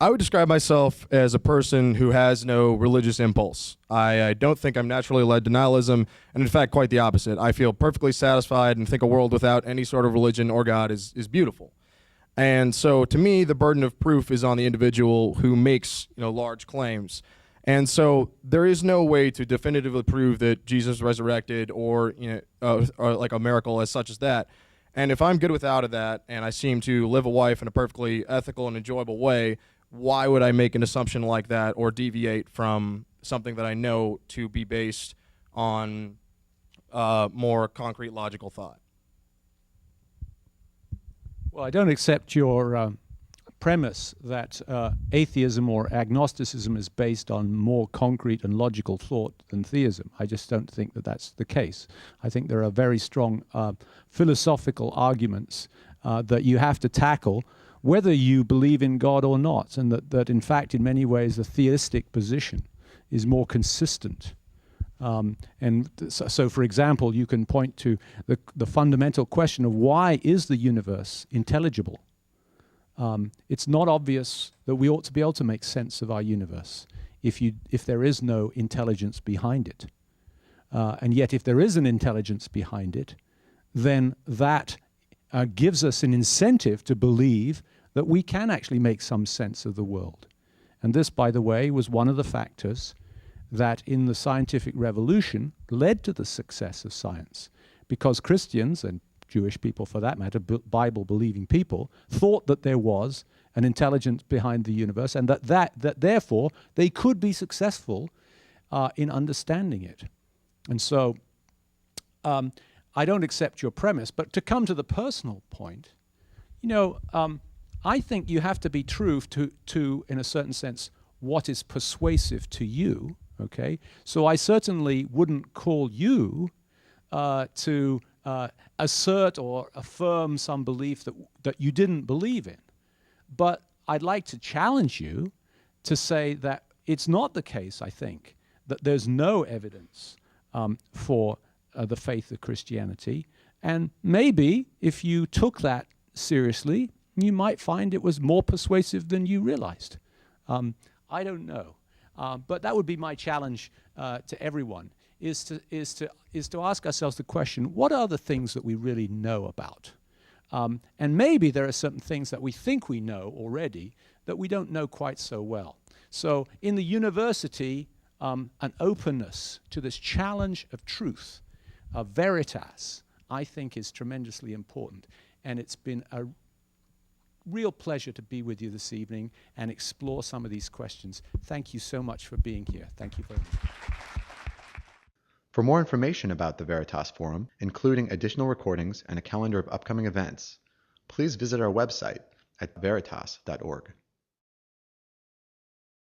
I would describe myself as a person who has no religious impulse. I don't think I'm naturally led to nihilism, and in fact, quite the opposite. I feel perfectly satisfied and think a world without any sort of religion or God is beautiful. And so, to me, the burden of proof is on the individual who makes large claims. And so, there is no way to definitively prove that Jesus resurrected or like a miracle as such as that. And if I'm good without that, and I seem to live a life in a perfectly ethical and enjoyable way, why would I make an assumption like that or deviate from something that I know to be based on more concrete logical thought? Well, I don't accept your premise that atheism or agnosticism is based on more concrete and logical thought than theism. I just don't think that that's the case. I think there are very strong philosophical arguments that you have to tackle whether you believe in God or not, and that in fact, in many ways, the theistic position is more consistent. So, for example, you can point to the fundamental question of why is the universe intelligible? It's not obvious that we ought to be able to make sense of our universe if there is no intelligence behind it. And yet, if there is an intelligence behind it, then that gives us an incentive to believe that we can actually make some sense of the world. And this, by the way, was one of the factors that in the scientific revolution led to the success of science, because Christians, and Jewish people for that matter, Bible-believing people, thought that there was an intelligence behind the universe, and that therefore they could be successful in understanding it. And so I don't accept your premise, but to come to the personal point, I think you have to be true to, in a certain sense, what is persuasive to you, okay? So I certainly wouldn't call you to assert or affirm some belief that you didn't believe in. But I'd like to challenge you to say that it's not the case, I think, that there's no evidence for the faith of Christianity. And maybe if you took that seriously, you might find it was more persuasive than you realized. I don't know. But that would be my challenge to everyone, is to ask ourselves the question, what are the things that we really know about? And maybe there are certain things that we think we know already that we don't know quite so well. So in the university, an openness to this challenge of truth, of Veritas, I think is tremendously important. And it's been a real pleasure to be with you this evening and explore some of these questions. Thank you so much for being here. Thank you very much. For more information about the Veritas Forum, including additional recordings and a calendar of upcoming events, please visit our website at veritas.org.